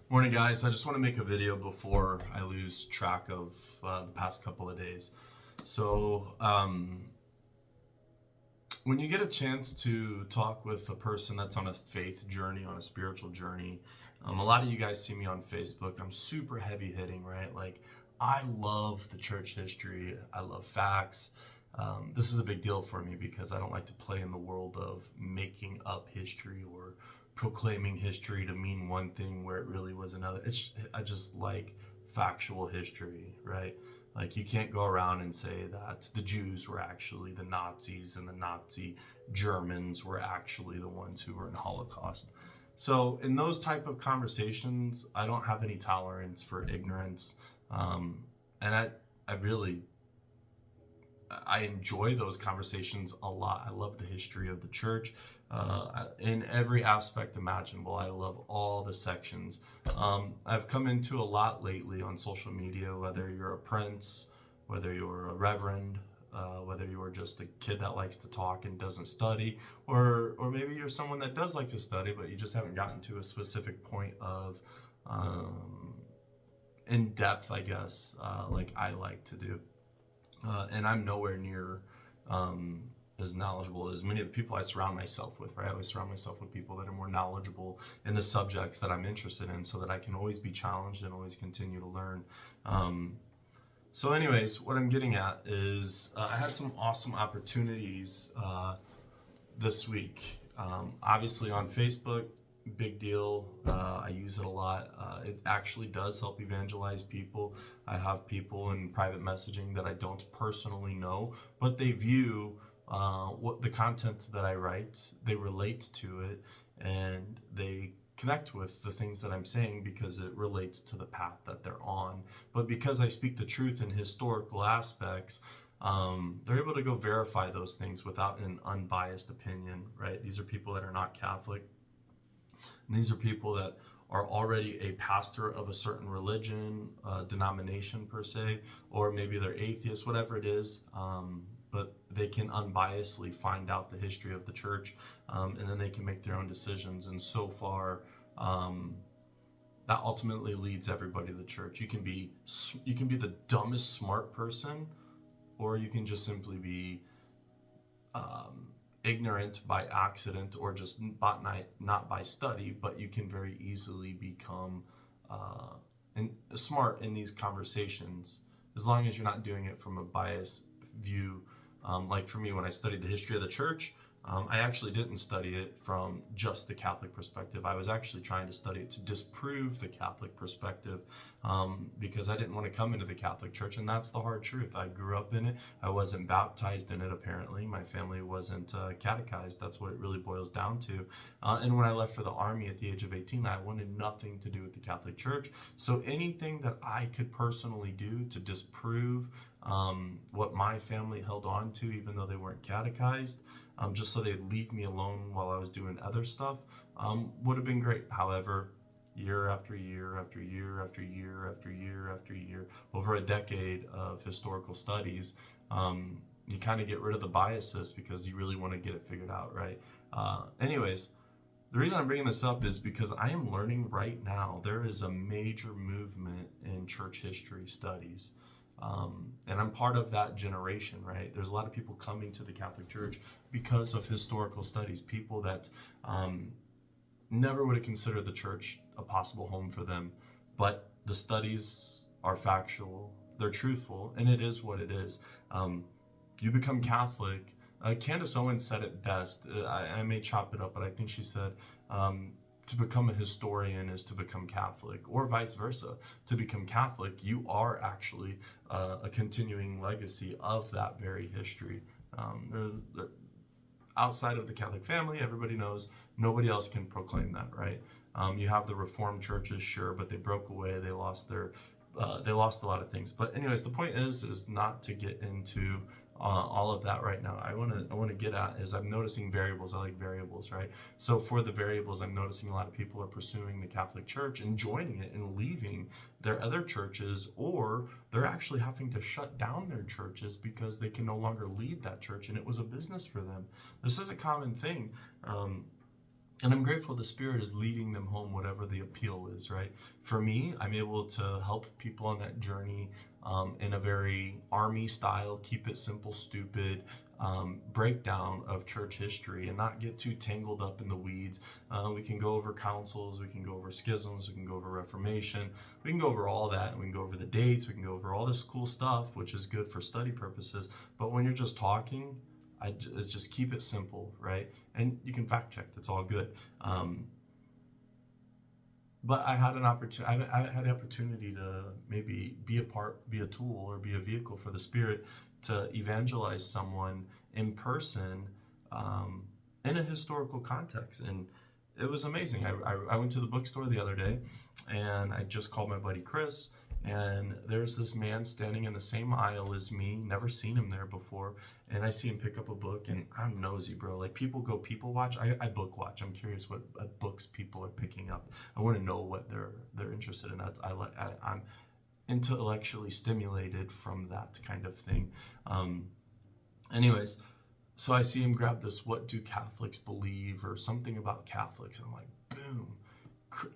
Morning, guys. I just want to make a video before I lose track of the past couple of days. So, when you get a chance to talk with a person that's on a faith journey, on a spiritual journey, a lot of you guys see me on Facebook. I'm super heavy hitting, right? Like, I love the church history, I love facts. This is a big deal for me because I don't like to play in the world of making up history or proclaiming history to mean one thing where it really was another. I just like factual history, right? Like, you can't go around and say that the Jews were actually the Nazis and the Nazi Germans were actually the ones who were in the Holocaust. So in those type of conversations, I don't have any tolerance for ignorance. And I really I enjoy those conversations a lot. I love the history of the church in every aspect imaginable. I love all the sections. I've come into a lot lately on social media, whether you're a prince, whether you're a reverend, whether you're just a kid that likes to talk and doesn't study, or maybe you're someone that does like to study, but you just haven't gotten to a specific point of in depth, I guess, like I like to do. And I'm nowhere near as knowledgeable as many of the people I surround myself with, right? I always surround myself with people that are more knowledgeable in the subjects that I'm interested in so that I can always be challenged and always continue to learn. So anyways, what I'm getting at is I had some awesome opportunities this week. Obviously on Facebook, big deal. I use it a lot. It actually does help evangelize people. I have people in private messaging that I don't personally know, but they view what the content that I write, they relate to it, and they connect with the things that I'm saying because it relates to the path that they're on. But because I speak the truth in historical aspects, they're able to go verify those things without an unbiased opinion, right? These are people that are not Catholic. And these are people that are already a pastor of a certain religion, denomination per se, or maybe they're atheists, whatever it is. But they can unbiasedly find out the history of the church, and then they can make their own decisions. And so far, that ultimately leads everybody to the church. You can be the dumbest smart person, or you can just simply be ignorant by accident or just not by study, but you can very easily become smart in these conversations as long as you're not doing it from a biased view. Like for me, when I studied the history of the church, I actually didn't study it from just the Catholic perspective. I was actually trying to study it to disprove the Catholic perspective, because I didn't want to come into the Catholic Church, and that's the hard truth. I grew up in it. I wasn't baptized in it, apparently. My family wasn't catechized. That's what it really boils down to. And when I left for the Army at the age of 18, I wanted nothing to do with the Catholic Church. So anything that I could personally do to disprove what my family held on to, even though they weren't catechized, just so they'd leave me alone while I was doing other stuff, would have been great. However, year after year after year after year after year after year, over a decade of historical studies, you kind of get rid of the biases because you really want to get it figured out, right? Anyways, the reason I'm bringing this up is because I am learning right now there is a major movement in church history studies. And I'm part of that generation, right? There's a lot of people coming to the Catholic Church because of historical studies, people that never would have considered the church a possible home for them. But the studies are factual, they're truthful, and it is what it is. You become Catholic. Candace Owens said it best. I may chop it up, but I think she said, to become a historian is to become Catholic, or vice versa. To become Catholic, you are actually a continuing legacy of that very history. Outside of the Catholic family, everybody knows nobody else can proclaim that, right? You have the Reformed churches, sure, but they broke away. They lost a lot of things. But anyways, the point is not to get into all of that right now. I want to get at is I'm noticing variables. I like variables, right? So for the variables, I'm noticing a lot of people are pursuing the Catholic Church and joining it and leaving their other churches, or they're actually having to shut down their churches because they can no longer lead that church and it was a business for them. This is a common thing. And I'm grateful the Spirit is leading them home, whatever the appeal is, right? For me, I'm able to help people on that journey in a very army style, keep it simple, stupid breakdown of church history and not get too tangled up in the weeds. We can go over councils, we can go over schisms, we can go over Reformation, we can go over all that, we can go over the dates, we can go over all this cool stuff, which is good for study purposes. But when you're just talking, just keep it simple, right? And you can fact check, it's all good. But I had an opportunity. I had the opportunity to maybe be a tool, or be a vehicle for the Spirit to evangelize someone in person, in a historical context, and it was amazing. I went to the bookstore the other day, and I just called my buddy Chris, and there's this man standing in the same aisle as me, never seen him there before, and I see him pick up a book, and I'm nosy, bro. Like, people go people watch. I book watch. I'm curious what books people are picking up. I want to know what they're interested in. I'm intellectually stimulated from that kind of thing. Anyways, so I see him grab this "What do Catholics believe?" or something about Catholics, and I'm like, boom.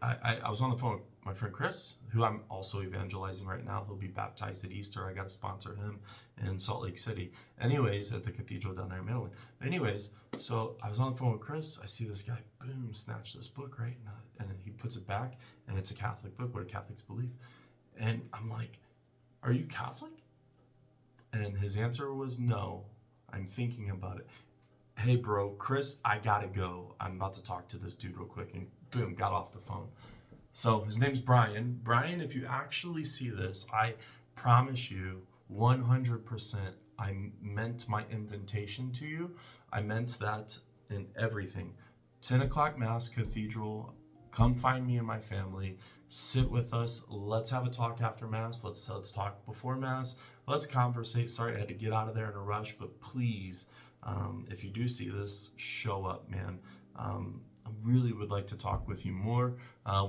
I was on the phone with my friend Chris, who I'm also evangelizing right now. He'll be baptized at Easter. I got to sponsor him in Salt Lake City. Anyways, at the cathedral down there in Maryland. Anyways, so I was on the phone with Chris. I see this guy, boom, snatch this book, right? And he puts it back, and it's a Catholic book. What do Catholics believe? And I'm like, are you Catholic? And his answer was no. I'm thinking about it. Hey, bro, Chris, I gotta go. I'm about to talk to this dude real quick. And boom, got off the phone. So his name's Brian. Brian, if you actually see this, I promise you 100% I meant my invitation to you. I meant that in everything. 10 o'clock Mass, Cathedral. Come find me and my family. Sit with us. Let's have a talk after Mass. Let's talk before Mass. Let's conversate. Sorry, I had to get out of there in a rush, but please, if you do see this, show up, man. I really would like to talk with you more.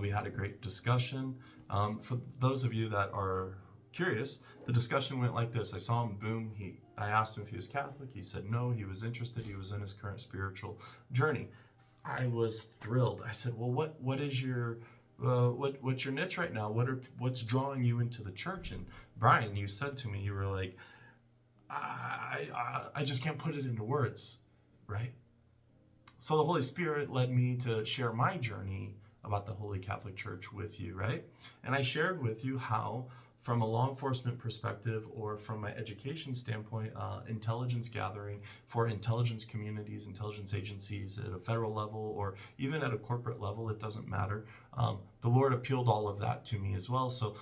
We had a great discussion. For those of you that are curious, the discussion went like this. I saw him, boom. I asked him if he was Catholic. He said no. He was interested. He was in his current spiritual journey. I was thrilled. I said, well, what is your what's your niche right now? What's drawing you into the church? And Brian, you said to me, you were like, I just can't put it into words, right? So the Holy Spirit led me to share my journey about the Holy Catholic Church with you, right? And I shared with you how, from a law enforcement perspective or from my education standpoint, intelligence gathering for intelligence communities, intelligence agencies at a federal level, or even at a corporate level, it doesn't matter. The Lord appealed all of that to me as well. So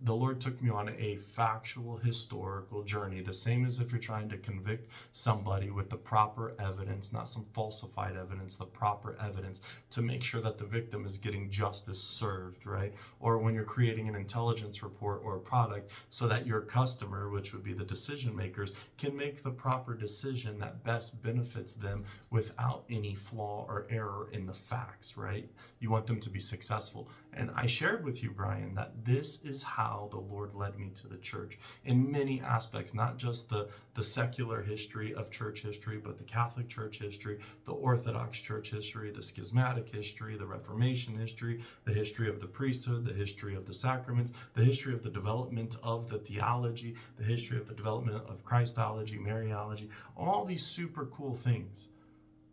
the Lord took me on a factual, historical journey, the same as if you're trying to convict somebody with the proper evidence, not some falsified evidence, the proper evidence to make sure that the victim is getting justice served, right? Or when you're creating an intelligence report or a product so that your customer, which would be the decision makers, can make the proper decision that best benefits them without any flaw or error in the facts, right? You want them to be successful. And I shared with you, Brian, that this is how the Lord led me to the church in many aspects, not just the secular history of church history, but the Catholic Church history, the Orthodox Church history, the schismatic history, the Reformation history, the history of the priesthood, the history of the sacraments, the history of the development of the theology, the history of the development of Christology, Mariology, all these super cool things.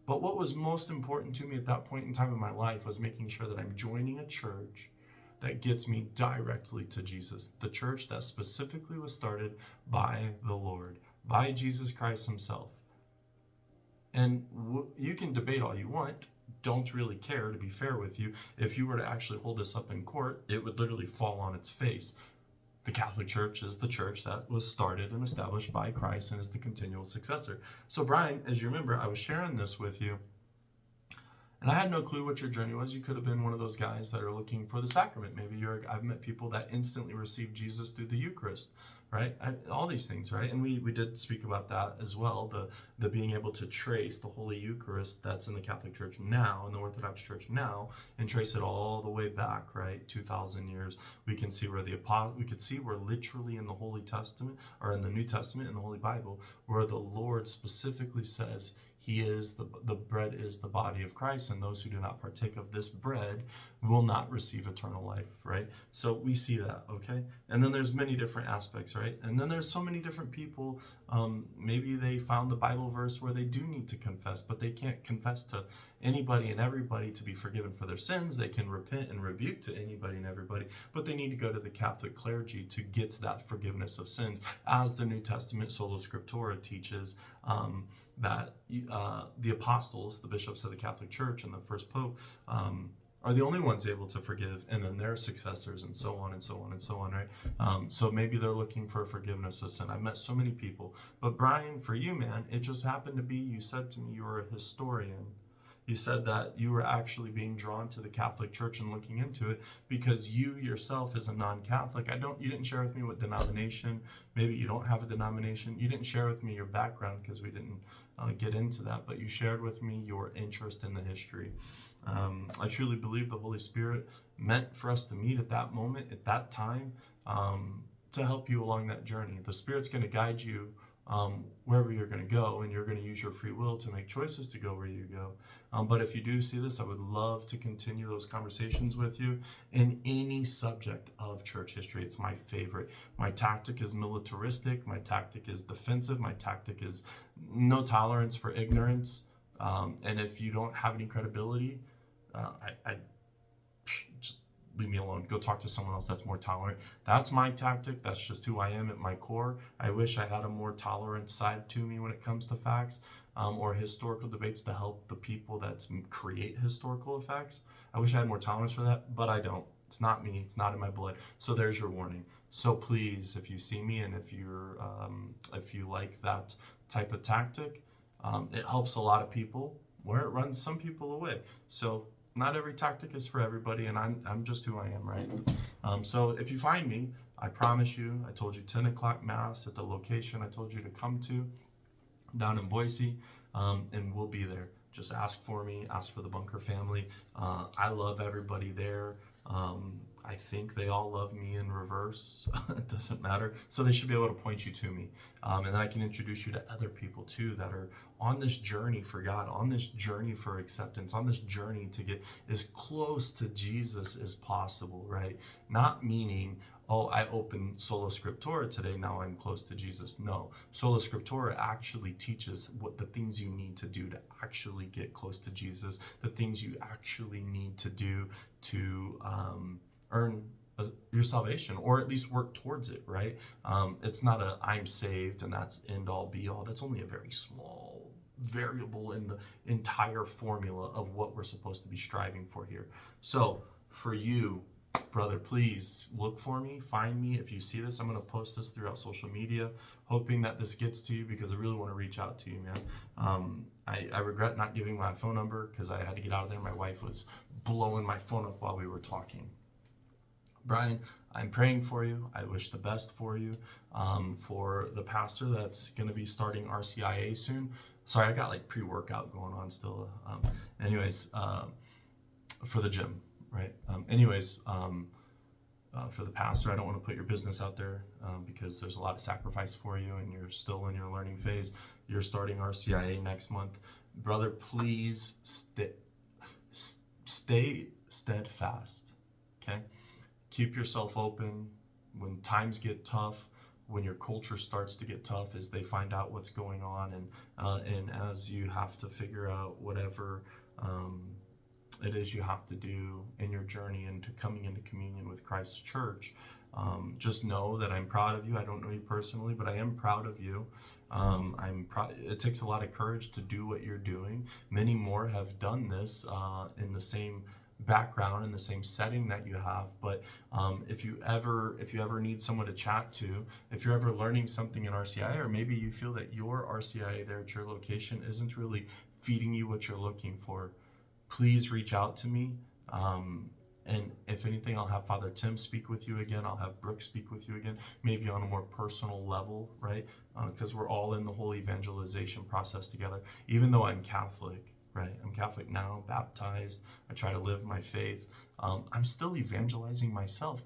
But what was most important to me at that point in time in my life was making sure that I'm joining a church that gets me directly to Jesus. The church that specifically was started by the Lord, by Jesus Christ himself. And you can debate all you want. Don't really care, to be fair with you. If you were to actually hold this up in court, it would literally fall on its face. The Catholic Church is the church that was started and established by Christ and is the continual successor. So Brian, as you remember, I was sharing this with you, and I had no clue what your journey was. You could have been one of those guys that are looking for the sacrament. Maybe I've met people that instantly received Jesus through the Eucharist, right? All these things, right? And we did speak about that as well, the being able to trace the Holy Eucharist that's in the Catholic Church now, in the Orthodox Church now, and trace it all the way back, right? 2,000 years. We can see where literally in the Holy Testament, or in the New Testament, in the Holy Bible, where the Lord specifically says He is the bread is the body of Christ, and those who do not partake of this bread will not receive eternal life, right? So we see that, okay? And then there's many different aspects, right? And then there's so many different people. Maybe they found the Bible verse where they do need to confess, but they can't confess to anybody and everybody to be forgiven for their sins. They can repent and rebuke to anybody and everybody, but they need to go to the Catholic clergy to get to that forgiveness of sins, as the New Testament Sola Scriptura teaches. That the apostles, the bishops of the Catholic Church, and the first pope are the only ones able to forgive, and then their successors, and so on and so on and so on, right? So maybe they're looking for forgiveness of sin. I've met so many people. But Brian, for you, man, it just happened to be, you said to me you were a historian. You said that you were actually being drawn to the Catholic Church and looking into it because you yourself as a non-Catholic, you didn't share with me what denomination, maybe you don't have a denomination. You didn't share with me your background because we didn't get into that, but you shared with me your interest in the history. I truly believe the Holy Spirit meant for us to meet at that moment, at that time, to help you along that journey. The Spirit's going to guide you wherever you're going to go, and you're going to use your free will to make choices to go where you go. But if you do see this, I would love to continue those conversations with you in any subject of church history. It's my favorite. My tactic is militaristic. My tactic is defensive. My tactic is no tolerance for ignorance. And if you don't have any credibility, I just leave me alone. Go talk to someone else that's more tolerant. That's my tactic. That's just who I am at my core. I wish I had a more tolerant side to me when it comes to facts or historical debates to help the people that create historical facts. I wish I had more tolerance for that, but I don't. It's not me. It's not in my blood. So there's your warning. So please, if you see me and if you like that type of tactic, it helps a lot of people where it runs some people away. So not every tactic is for everybody, and I'm just who I am, right? So if you find me, I promise you, I told you 10 o'clock Mass at the location I told you to come to down in Boise, and we'll be there. Just ask for me, ask for the Bunker family. I love everybody there. I think they all love me in reverse. It doesn't matter. So they should be able to point you to me. And then I can introduce you to other people too that are on this journey for God, on this journey for acceptance, on this journey to get as close to Jesus as possible, right? Not meaning, oh, I opened Sola Scriptura today, now I'm close to Jesus. No, Sola Scriptura actually teaches what the things you need to do to actually get close to Jesus, the things you actually need to do to earn your salvation, or at least work towards it, right? It's not a I'm saved and that's end all be all. That's only a very small variable in the entire formula of what we're supposed to be striving for here. So for you, brother, please look for me, find me. If you see this, I'm going to post this throughout social media, hoping that this gets to you because I really want to reach out to you, man. I regret not giving my phone number because I had to get out of there. My wife was blowing my phone up while we were talking. Brian, I'm praying for you. I wish the best for you. For the pastor that's going to be starting RCIA soon. Sorry, I got like pre-workout going on still. For the gym, right? For the pastor, I don't want to put your business out there because there's a lot of sacrifice for you and you're still in your learning phase. You're starting RCIA next month. Brother, please stay steadfast, okay? Keep yourself open when times get tough, when your culture starts to get tough as they find out what's going on, and as you have to figure out whatever it is you have to do in your journey into coming into communion with Christ's church. Just know that I'm proud of you. I don't know you personally, but I am proud of you. It takes a lot of courage to do what you're doing. Many more have done this in the same background, in the same setting that you have. But if you ever need someone to chat to, if you're ever learning something in RCIA, or maybe you feel that your RCIA there at your location isn't really feeding you what you're looking for, please reach out to me. And if anything, I'll have Father Tim speak with you again. I'll have Brooke speak with you again, maybe on a more personal level, right? Because we're all in the whole evangelization process together. Even though I'm Catholic, right? I'm Catholic now, baptized. I try to live my faith. I'm still evangelizing myself.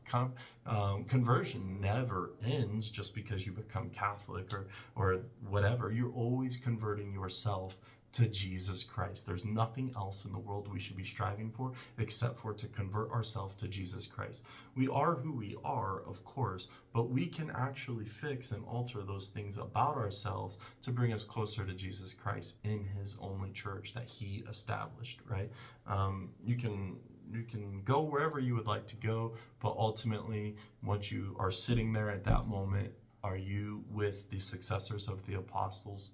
Conversion never ends just because you become Catholic or whatever. You're always converting yourself to Jesus Christ. There's nothing else in the world we should be striving for except for to convert ourselves to Jesus Christ. We are who we are, of course, but we can actually fix and alter those things about ourselves to bring us closer to Jesus Christ in his only church that he established, right? You can go wherever you would like to go, but ultimately, once you are sitting there at that moment, are you with the successors of the apostles?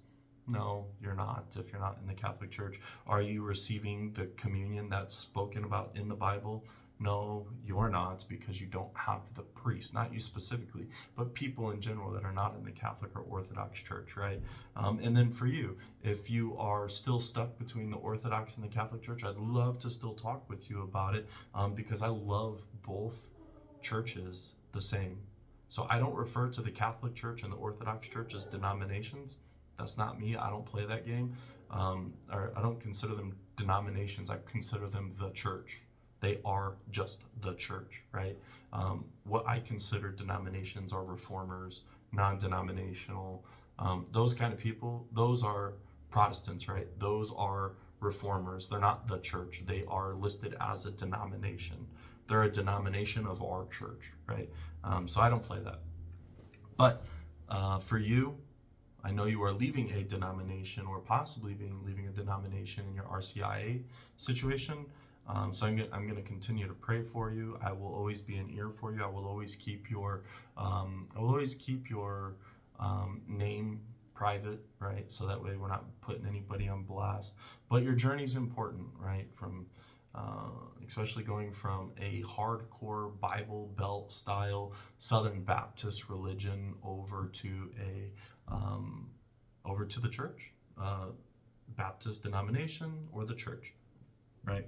No, you're not, if you're not in the Catholic Church. Are you receiving the communion that's spoken about in the Bible? No, you're not, because you don't have the priest, not you specifically, but people in general that are not in the Catholic or Orthodox Church, right? And then for you, if you are still stuck between the Orthodox and the Catholic Church, I'd love to still talk with you about it, because I love both churches the same. So I don't refer to the Catholic Church and the Orthodox Church as denominations. That's not me. I don't play that game. Or I don't consider them denominations. I consider them the church. They are just the church, right? What I consider denominations are reformers, non-denominational, those kind of people. Those are Protestants, right? Those are reformers. They're not the church. They are listed as a denomination. They're a denomination of our church, right? So I don't play that. But for you, I know you are leaving a denomination or possibly leaving a denomination in your RCIA situation. So I'm going to continue to pray for you. I will always be an ear for you. I will always keep your name private, right? So that way we're not putting anybody on blast. But your journey is important, right? From especially going from a hardcore Bible Belt style Southern Baptist religion over to the church, Baptist denomination or the church, right?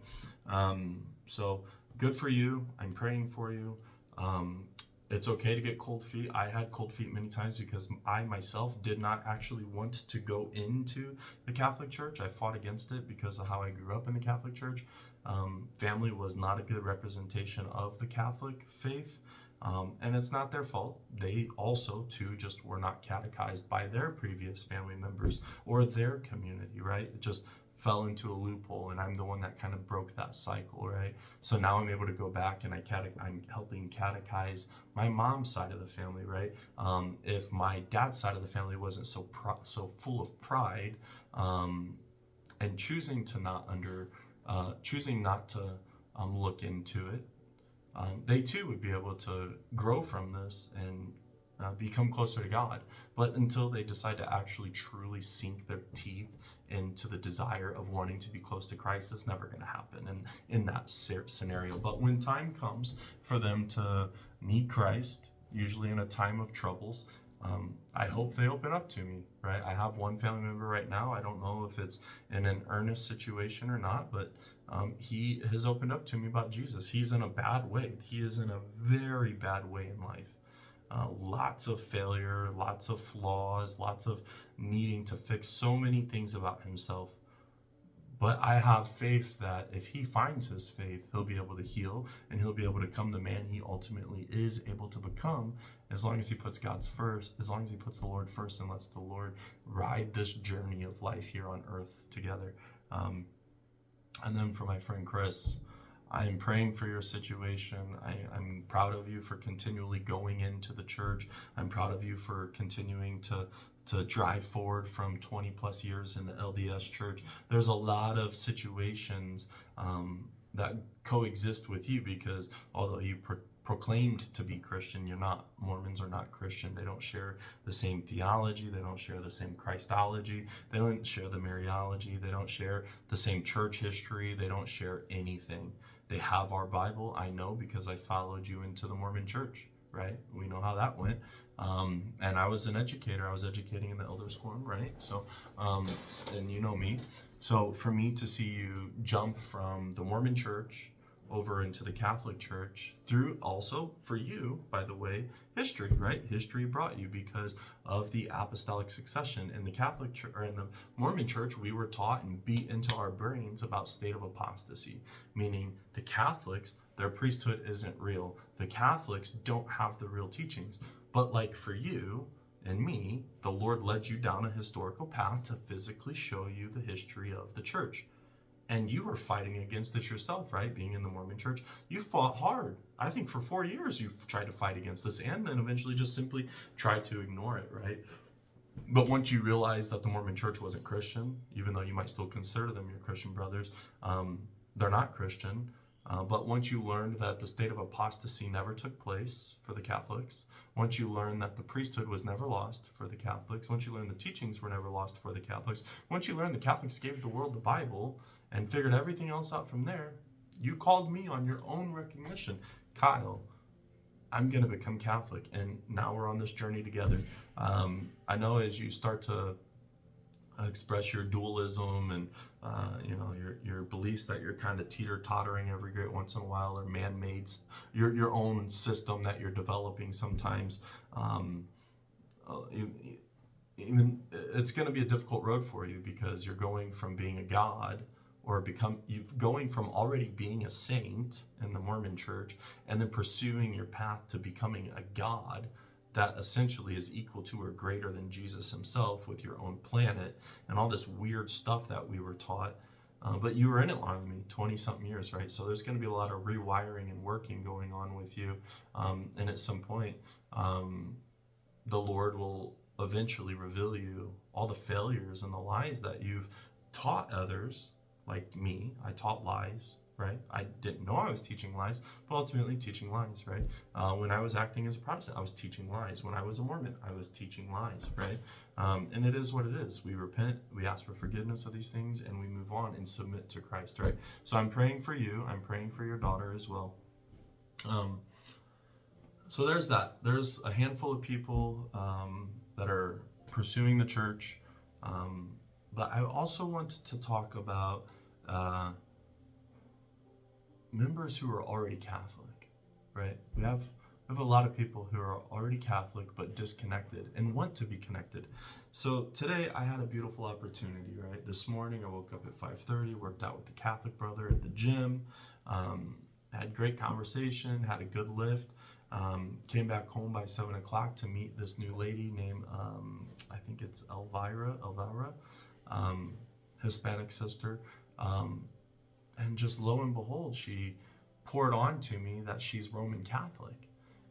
So good for you. I'm praying for you. It's okay to get cold feet. I had cold feet many times because I myself did not actually want to go into the Catholic Church. I fought against it because of how I grew up in the Catholic Church. Family was not a good representation of the Catholic faith. And it's not their fault. They also, too, just were not catechized by their previous family members or their community, right? It just fell into a loophole, and I'm the one that kind of broke that cycle, right? So now I'm able to go back and I'm helping catechize my mom's side of the family, right? If my dad's side of the family wasn't so full of pride, and choosing not to look into it, they too would be able to grow from this and become closer to God. But until they decide to actually truly sink their teeth into the desire of wanting to be close to Christ, it's never going to happen in that scenario. But when time comes for them to meet Christ, usually in a time of troubles, I hope they open up to me, right? I have one family member right now. I don't know if it's in an earnest situation or not, but he has opened up to me about Jesus. He's in a bad way. He is in a very bad way in life. Lots of failure, lots of flaws, lots of needing to fix so many things about himself. But I have faith that if he finds his faith, he'll be able to heal and he'll be able to become the man he ultimately is able to become, as long as he puts God's first, as long as he puts the Lord first and lets the Lord ride this journey of life here on earth together. And then for my friend Chris, I am praying for your situation. I'm proud of you for continually going into the church. I'm proud of you for continuing to drive forward from 20 plus years in the LDS church. There's a lot of situations that coexist with you, because although you proclaimed to be Christian, you're not. Mormons are not Christian. They don't share the same theology. They don't share the same Christology. They don't share the Mariology. They don't share the same church history. They don't share anything. They have our Bible. I know, because I followed you into the Mormon church, right? We know how that went. And I was an educator. I was educating in the Elders Quorum, right? So, and you know me. So for me to see you jump from the Mormon church over into the Catholic Church, through also for you, by the way, history, right? History brought you because of the apostolic succession. In the Catholic Church, or in the Mormon Church, we were taught and beat into our brains about state of apostasy, meaning the Catholics, their priesthood isn't real. The Catholics don't have the real teachings. But like for you, and me, the Lord led you down a historical path to physically show you the history of the church. And you were fighting against it yourself, right? Being in the Mormon church, you fought hard. I think for 4 years you've tried to fight against this, and then eventually just simply tried to ignore it, right? But once you realize that the Mormon church wasn't Christian, even though you might still consider them your Christian brothers, they're not Christian. But once you learned that the state of apostasy never took place for the Catholics, once you learned that the priesthood was never lost for the Catholics, once you learned the teachings were never lost for the Catholics, once you learned the Catholics gave the world the Bible and figured everything else out from there, you called me on your own recognition. Kyle, I'm going to become Catholic, and now we're on this journey together. I know as you start to express your dualism and your beliefs that you're kind of teeter-tottering every great once in a while, or man-made, your own system that you're developing sometimes, even it's going to be a difficult road for you, because you're going from being a god, or going from already being a saint in the Mormon church, and then pursuing your path to becoming a god that essentially is equal to or greater than Jesus himself, with your own planet and all this weird stuff that we were taught. But you were in it longer than me, 20-something years, right? So there's going to be a lot of rewiring and working going on with you. And at some point, the Lord will eventually reveal you all the failures and the lies that you've taught others. Like me, I taught lies, right? I didn't know I was teaching lies, but ultimately teaching lies, right? When I was acting as a Protestant, I was teaching lies. When I was a Mormon, I was teaching lies, right? And it is what it is. We repent, we ask for forgiveness of these things, and we move on and submit to Christ, right? So I'm praying for you. I'm praying for your daughter as well. So there's that. There's a handful of people that are pursuing the church. But I also want to talk about members who are already Catholic, right? We have a lot of people who are already Catholic but disconnected and want to be connected. So today I had a beautiful opportunity, right? This morning I woke up at 5:30, worked out with the Catholic brother at the gym, had great conversation, had a good lift, came back home by 7 o'clock to meet this new lady named, I think it's Elvira, Hispanic sister. And just lo and behold, she poured on to me that she's Roman Catholic.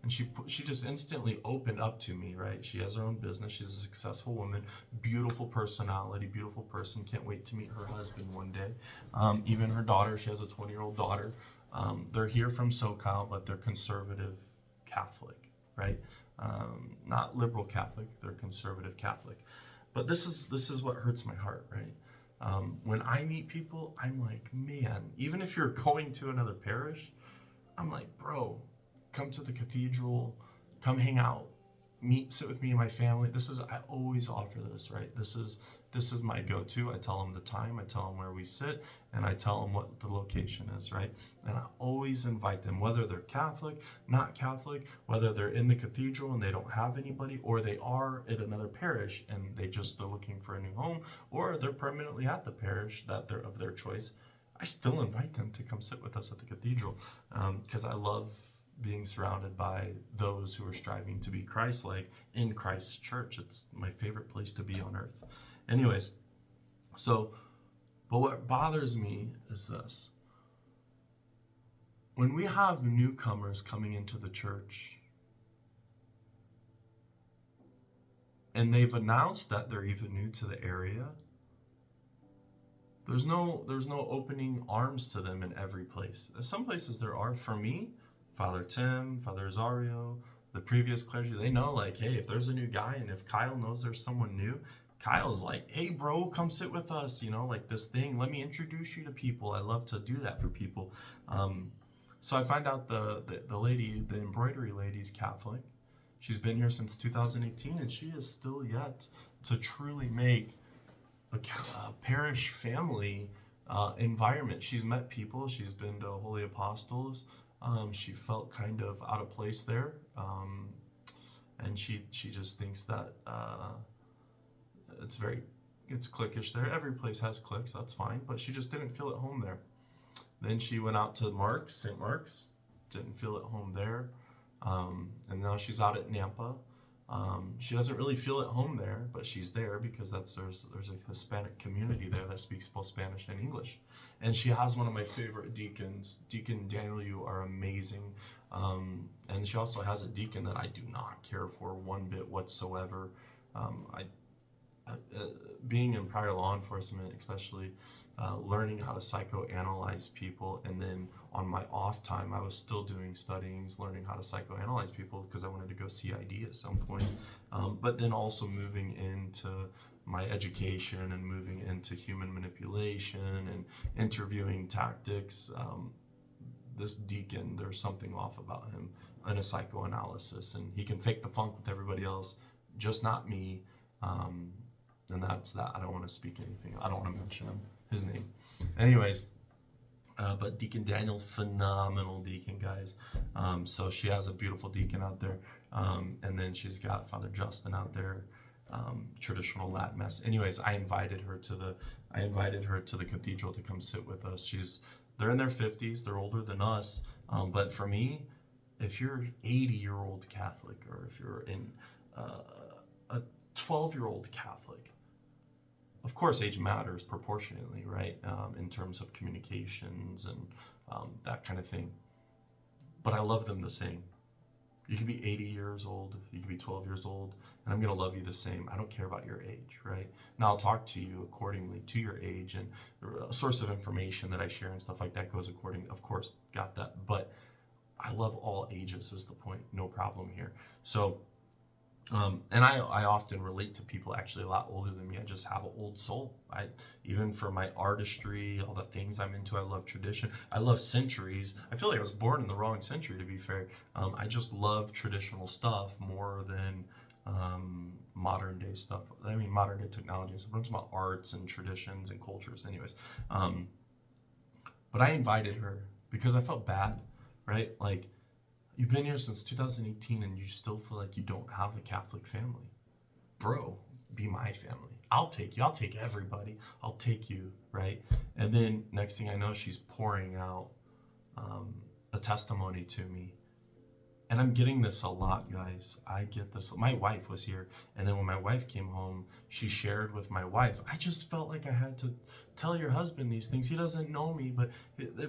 And she just instantly opened up to me, right? She has her own business. She's a successful woman, beautiful personality, beautiful person. Can't wait to meet her husband one day. Even her daughter, she has a 20-year-old daughter. They're here from SoCal, but they're conservative Catholic, right? Not liberal Catholic, they're conservative Catholic. But this is what hurts my heart, right? When I meet people, I'm like, man, even if you're going to another parish, I'm like, bro, come to the cathedral, come hang out, sit with me and my family. I always offer this, right? This is my go-to. I tell them the time, I tell them where we sit, and I tell them what the location is, right? And I always invite them, whether they're Catholic, not Catholic, whether they're in the cathedral and they don't have anybody, or they are at another parish and they're looking for a new home, or they're permanently at the parish that they're of their choice. I still invite them to come sit with us at the cathedral, because I love being surrounded by those who are striving to be Christ-like in Christ's church. It's my favorite place to be on earth. Anyways, but what bothers me is this. When we have newcomers coming into the church, and they've announced that they're even new to the area, there's no opening arms to them in every place. Some places there are. For me, Father Tim, Father Rosario, the previous clergy, they know, like, hey, if there's a new guy, and if Kyle knows there's someone new, Kyle's like, hey, bro, come sit with us, like this thing. Let me introduce you to people. I love to do that for people. So I find out the lady, the embroidery lady's Catholic. She's been here since 2018, and she is still yet to truly make a parish family environment. She's met people. She's been to Holy Apostles. She felt kind of out of place there, and she just thinks that it's cliquish there. Every place has cliques, that's fine, but she just didn't feel at home there. Then she went out to St. Mark's, didn't feel at home there, and now she's out at Nampa. She doesn't really feel at home there, but she's there because there's a Hispanic community there that speaks both Spanish and English. And she has one of my favorite deacons. Deacon Daniel, you are amazing. And she also has a deacon that I do not care for one bit whatsoever. Being in prior law enforcement, especially learning how to psychoanalyze people, and then on my off time, I was still doing studyings, learning how to psychoanalyze people because I wanted to go CID at some point. But then also moving into my education and moving into human manipulation and interviewing tactics. This deacon, there's something off about him in a psychoanalysis, and he can fake the funk with everybody else, just not me. And that's that. I don't want to speak anything. I don't want to mention his name. Anyways, but Deacon Daniel, phenomenal deacon, guys. So she has a beautiful deacon out there. And then she's got Father Justin out there, traditional Latin Mass. Anyways, I invited her to the cathedral to come sit with us. They're in their 50s. They're older than us. But for me, if you're 80-year-old Catholic, or if you're in a 12-year-old Catholic, of course, age matters proportionately, right? In terms of communications and that kind of thing. But I love them the same. You can be 80 years old, you can be 12 years old, and I'm going to love you the same. I don't care about your age, right? Now, I'll talk to you accordingly to your age, and a source of information that I share and stuff like that goes according, of course, got that. But I love all ages is the point. No problem here. So, and I often relate to people actually a lot older than me. I just have an old soul. Even for my artistry, all the things I'm into, I love tradition. I love centuries. I feel like I was born in the wrong century, to be fair. I just love traditional stuff more than modern day stuff. I mean, modern day technology and stuff. I'm talking about arts and traditions and cultures, anyways. But I invited her because I felt bad, right? Like, you've been here since 2018 and you still feel like you don't have a Catholic family. Bro, be my family. I'll take you. I'll take everybody. I'll take you, right? And then next thing I know, she's pouring out a testimony to me. And I'm getting this a lot, guys. I get this. My wife was here. And then when my wife came home, she shared with my wife. I just felt like I had to tell your husband these things. He doesn't know me, but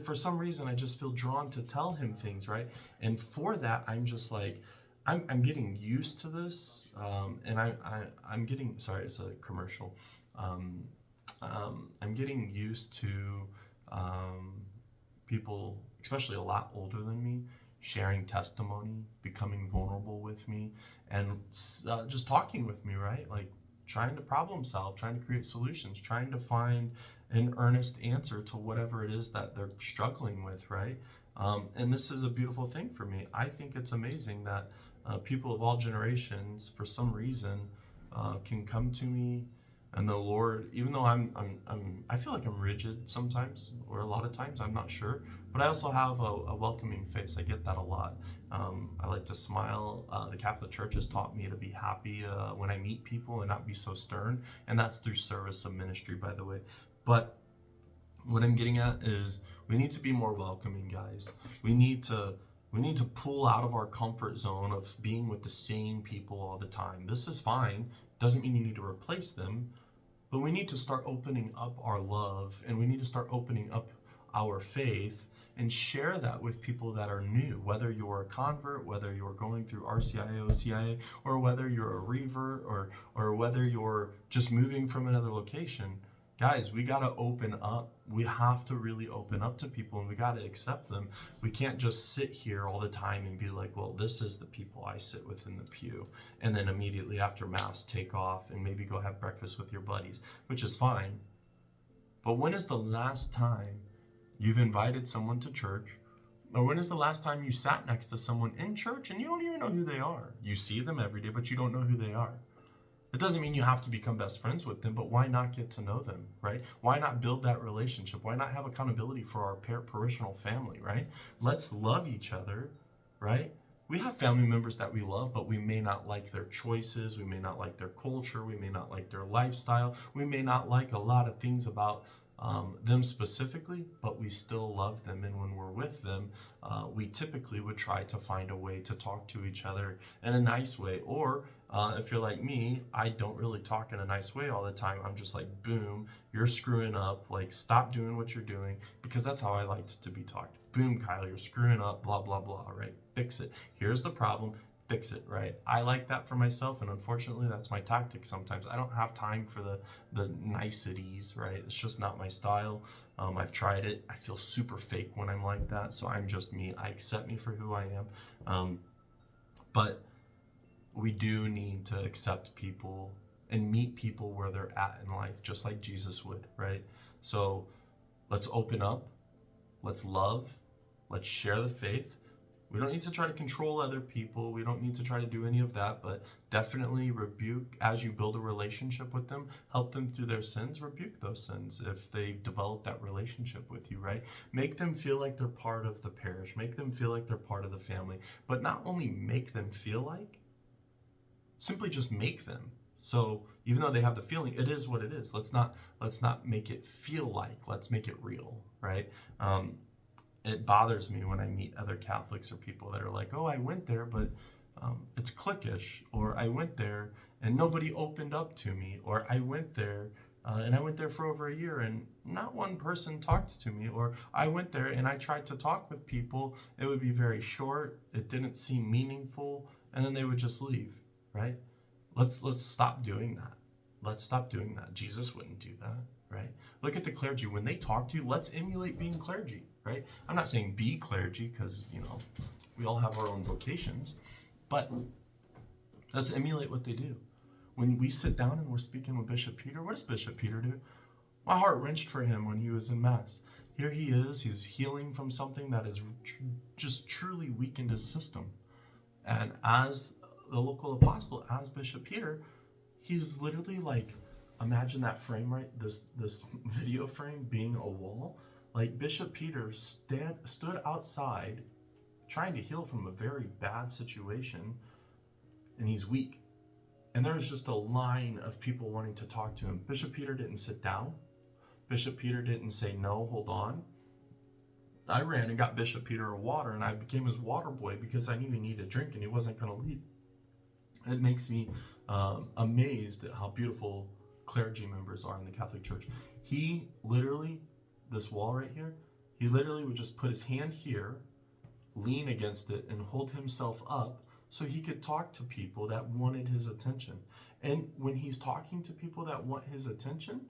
for some reason, I just feel drawn to tell him things, right? And for that, I'm just like, I'm getting used to this. And I'm getting, sorry, it's a commercial. I'm getting used to people, especially a lot older than me, sharing testimony, becoming vulnerable with me, and just talking with me, right? Like trying to problem solve, trying to create solutions, trying to find an earnest answer to whatever it is that they're struggling with, right? And this is a beautiful thing for me. I think it's amazing that people of all generations, for some reason, can come to me, and the Lord, even though I feel like I'm rigid sometimes, or a lot of times, I'm not sure, but I also have a welcoming face. I get that a lot. I like to smile. The Catholic Church has taught me to be happy when I meet people and not be so stern, and that's through service of ministry, by the way. But what I'm getting at is we need to be more welcoming, guys. We need to pull out of our comfort zone of being with the same people all the time. This is fine. Doesn't mean you need to replace them, but we need to start opening up our love, and we need to start opening up our faith and share that with people that are new, whether you're a convert, whether you're going through RCIA, OCIA, or whether you're a revert, or whether you're just moving from another location. Guys, we got to open up. We have to really open up to people, and we got to accept them. We can't just sit here all the time and be like, well, this is the people I sit with in the pew. And then immediately after Mass, take off and maybe go have breakfast with your buddies, which is fine. But when is the last time you've invited someone to church? Or when is the last time you sat next to someone in church and you don't even know who they are? You see them every day, but you don't know who they are. It doesn't mean you have to become best friends with them, but why not get to know them, right? Why not build that relationship? Why not have accountability for our parishional family, right? Let's love each other, right? We have family members that we love, but we may not like their choices. We may not like their culture. We may not like their lifestyle. We may not like a lot of things about them specifically, but we still love them. And when we're with them, we typically would try to find a way to talk to each other in a nice way, or If you're like me, I don't really talk in a nice way all the time. I'm just like, boom, you're screwing up. Like, stop doing what you're doing, because that's how I like to be talked. Boom, Kyle, you're screwing up, blah, blah, blah, right? Fix it. Here's the problem. Fix it, right? I like that for myself, and unfortunately, that's my tactic sometimes. I don't have time for the niceties, right? It's just not my style. I've tried it. I feel super fake when I'm like that, so I'm just me. I accept me for who I am. But we do need to accept people and meet people where they're at in life, just like Jesus would, right? So let's open up, let's love, let's share the faith. We don't need to try to control other people. We don't need to try to do any of that, but definitely rebuke as you build a relationship with them. Help them through their sins, rebuke those sins if they develop that relationship with you, right? Make them feel like they're part of the parish. Make them feel like they're part of the family. But not only make them feel like, simply just make them. So even though they have the feeling, it is what it is. Let's not make it feel like, let's make it real, right? It bothers me when I meet other Catholics or people that are like, oh, I went there, but it's cliquish, or I went there and nobody opened up to me, or I went there and I went there for over a year and not one person talked to me, or I went there and I tried to talk with people. It would be very short. It didn't seem meaningful, and then they would just leave, right? Let's stop doing that. Let's stop doing that. Jesus wouldn't do that, right? Look at the clergy. When they talk to you, let's emulate being clergy, right? I'm not saying be clergy, because, we all have our own vocations, but let's emulate what they do. When we sit down and we're speaking with Bishop Peter, what does Bishop Peter do? My heart wrenched for him when he was in Mass. Here he is, he's healing from something that has just truly weakened his system. And as the local apostle, as Bishop Peter, he's literally like, imagine that frame, right? This video frame being a wall. Like, Bishop Peter stood outside trying to heal from a very bad situation, and he's weak. And there's just a line of people wanting to talk to him. Bishop Peter didn't sit down. Bishop Peter didn't say, no, hold on. I ran and got Bishop Peter a water, and I became his water boy because I knew he needed a drink and he wasn't going to leave. It makes me amazed at how beautiful clergy members are in the Catholic Church. He literally, this wall right here, he literally would just put his hand here, lean against it, and hold himself up so he could talk to people that wanted his attention. And when he's talking to people that want his attention,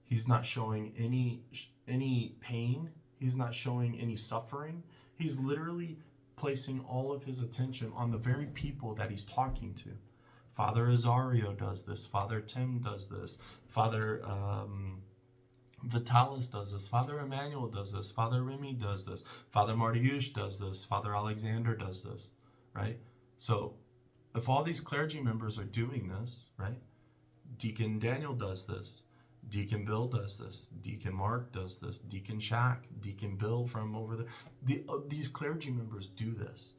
he's not showing any pain. He's not showing any suffering. He's literally placing all of his attention on the very people that he's talking to. Father Azario does this. Father Tim does this. Father Vitalis does this. Father Emmanuel does this. Father Remy does this. Father Martiusz does this. Father Alexander does this, right? So if all these clergy members are doing this, right? Deacon Daniel does this. Deacon Bill does this. Deacon Mark does this. Deacon Shaq, Deacon Bill from over there. These clergy members do this.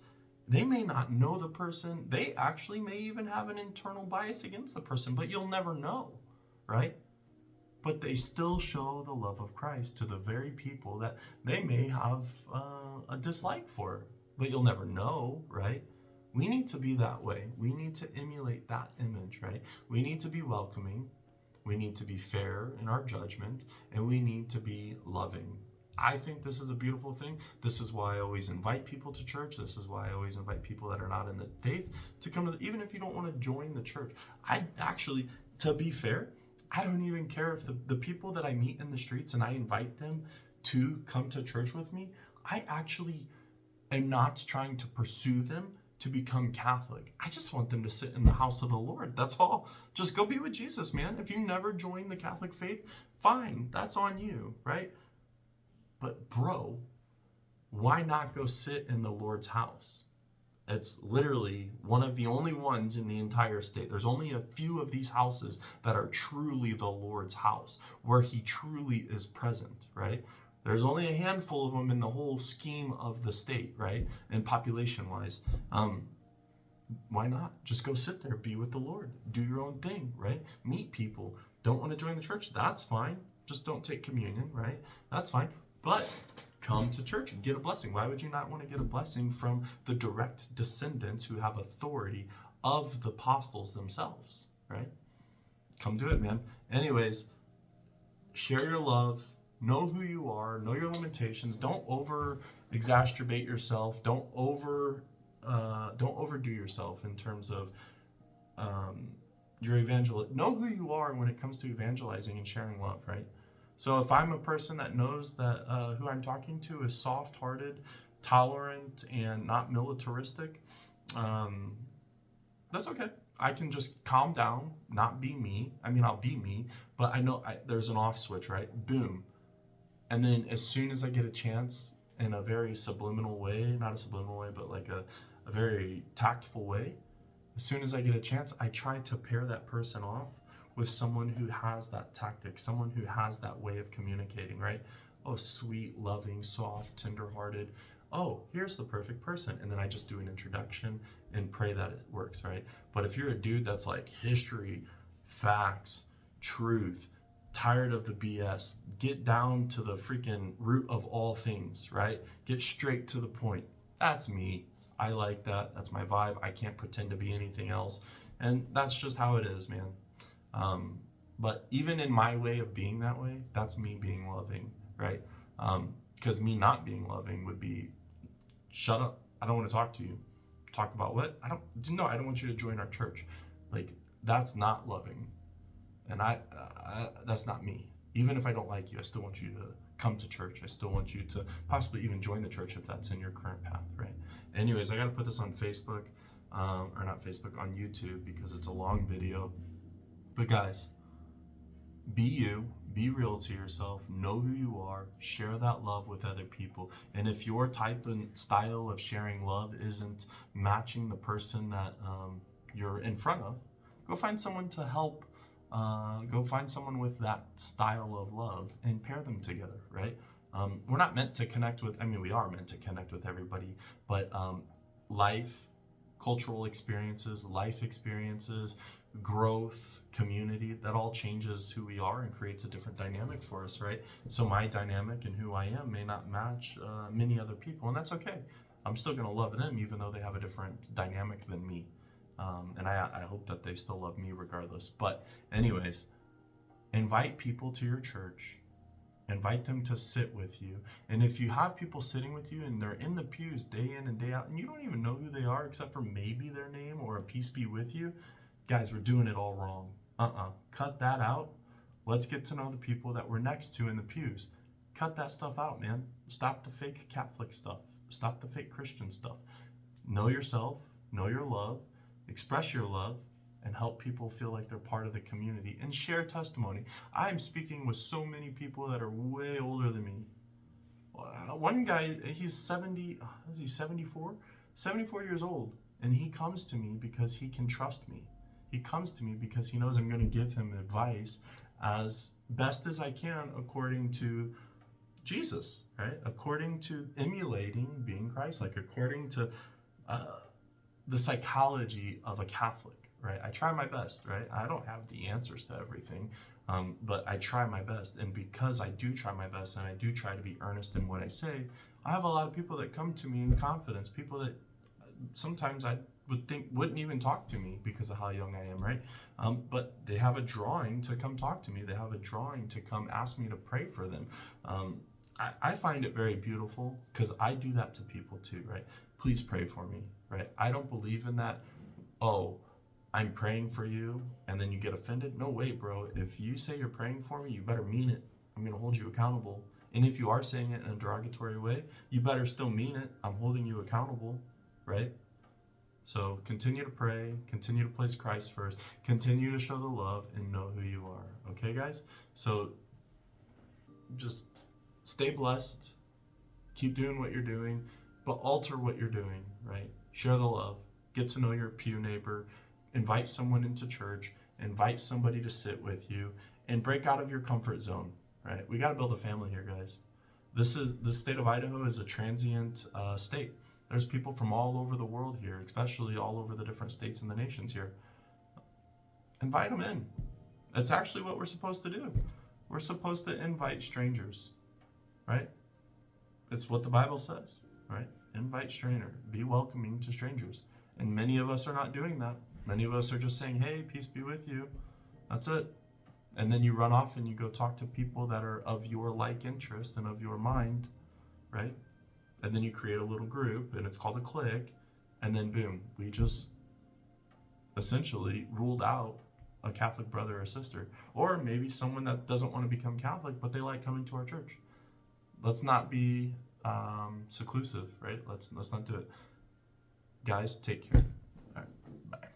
They may not know the person. They actually may even have an internal bias against the person, but you'll never know, right? But they still show the love of Christ to the very people that they may have a dislike for, but you'll never know, right? We need to be that way. We need to emulate that image, right? We need to be welcoming. We need to be fair in our judgment, and we need to be loving. I think this is a beautiful thing. This is why I always invite people to church. This is why I always invite people that are not in the faith to come to, even if you don't want to join the church. I actually, to be fair, I don't even care if the people that I meet in the streets and I invite them to come to church with me, I actually am not trying to pursue them to become Catholic. I just want them to sit in the house of the Lord. That's all. Just go be with Jesus, man. If you never join the Catholic faith, fine. That's on you, right? But bro, why not go sit in the Lord's house? It's literally one of the only ones in the entire state. There's only a few of these houses that are truly the Lord's house, where he truly is present, right? There's only a handful of them in the whole scheme of the state, right? And population-wise. Why not? Just go sit there, be with the Lord, do your own thing, right? Meet people. Don't want to join the church? That's fine. Just don't take communion, right? That's fine. But come to church and get a blessing. Why would you not want to get a blessing from the direct descendants who have authority of the apostles themselves, right? Come do it, man. Anyways, share your love, know who you are, know your limitations. Don't over exacerbate yourself. Don't overdo yourself in terms of your know who you are when it comes to evangelizing and sharing love, right? So if I'm a person that knows that who I'm talking to is soft-hearted, tolerant, and not militaristic, that's okay. I can just calm down, not be me. I mean, I'll be me, but I know there's an off switch, right? Boom. And then as soon as I get a chance, in a very subliminal way, not a subliminal way, but like a very tactful way, as soon as I get a chance, I try to pair that person off with someone who has that tactic, someone who has that way of communicating, right? Oh, sweet, loving, soft, tenderhearted. Oh, here's the perfect person. And then I just do an introduction and pray that it works, right? But if you're a dude that's like history, facts, truth, tired of the BS, get down to the freaking root of all things, right? Get straight to the point. That's me. I like that. That's my vibe. I can't pretend to be anything else. And that's just how it is, man. But even in my way of being that way, that's me being loving, right? Because me not being loving would be, shut up. I don't want to talk to you. Talk about what? I don't want you to join our church. Like, that's not loving. And that's not me. Even if I don't like you, I still want you to come to church. I still want you to possibly even join the church if that's in your current path, right? Anyways, I got to put this on Facebook, or not Facebook, on YouTube, because it's a long video. But guys, be you, be real to yourself, know who you are, share that love with other people. And if your type and style of sharing love isn't matching the person that you're in front of, go find someone to help. Go find someone with that style of love and pair them together, right? We're not meant to connect with, we are meant to connect with everybody, but life, cultural experiences, growth, community, that all changes who we are and creates a different dynamic for us, right? So my dynamic and who I am may not match many other people, and that's okay. I'm still going to love them even though they have a different dynamic than me. And I hope that they still love me regardless. But anyways, invite people to your church. Invite them to sit with you. And if you have people sitting with you and they're in the pews day in and day out, and you don't even know who they are except for maybe their name or a peace be with you, guys, we're doing it all wrong. Cut that out. Let's get to know the people that we're next to in the pews. Cut that stuff out, man. Stop the fake Catholic stuff. Stop the fake Christian stuff. Know yourself. Know your love. Express your love and help people feel like they're part of the community and share testimony. I'm speaking with so many people that are way older than me. One guy, he's 70, is he 74? 74 years old. And he comes to me because he can trust me. He comes to me because he knows I'm going to give him advice as best as I can according to Jesus, right? According to emulating being Christ-like, according to the psychology of a Catholic, right? I try my best, right? I don't have the answers to everything, but I try my best. And because I do try my best and I do try to be earnest in what I say, I have a lot of people that come to me in confidence, people that sometimes I would think wouldn't even talk to me because of how young I am, right? But they have a drawing to come talk to me. They have a drawing to come ask me to pray for them. I find it very beautiful because I do that to people too, right? Please pray for me, right? I don't believe in that, oh, I'm praying for you, and then you get offended. No way, bro. If you say you're praying for me, you better mean it. I'm going to hold you accountable. And if you are saying it in a derogatory way, you better still mean it. I'm holding you accountable, right? So continue to pray, continue to place Christ first, continue to show the love, and know who you are. Okay, guys? So just stay blessed. Keep doing what you're doing, but alter what you're doing, right? Share the love. Get to know your pew neighbor. Invite someone into church. Invite somebody to sit with you, and break out of your comfort zone, right? We got to build a family here, guys. The state of Idaho is a transient state. There's people from all over the world here, especially all over the different states and the nations here. Invite them in. That's actually what we're supposed to do. We're supposed to invite strangers, right? It's what the Bible says, right? Invite strangers. Be welcoming to strangers. And many of us are not doing that. Many of us are just saying, hey, peace be with you. That's it. And then you run off and you go talk to people that are of your like interest and of your mind, right? And then you create a little group, and it's called a clique. And then boom, we just essentially ruled out a Catholic brother or sister, or maybe someone that doesn't want to become Catholic, but they like coming to our church. Let's not be seclusive, right? Let's not do it. Guys, take care. All right, bye.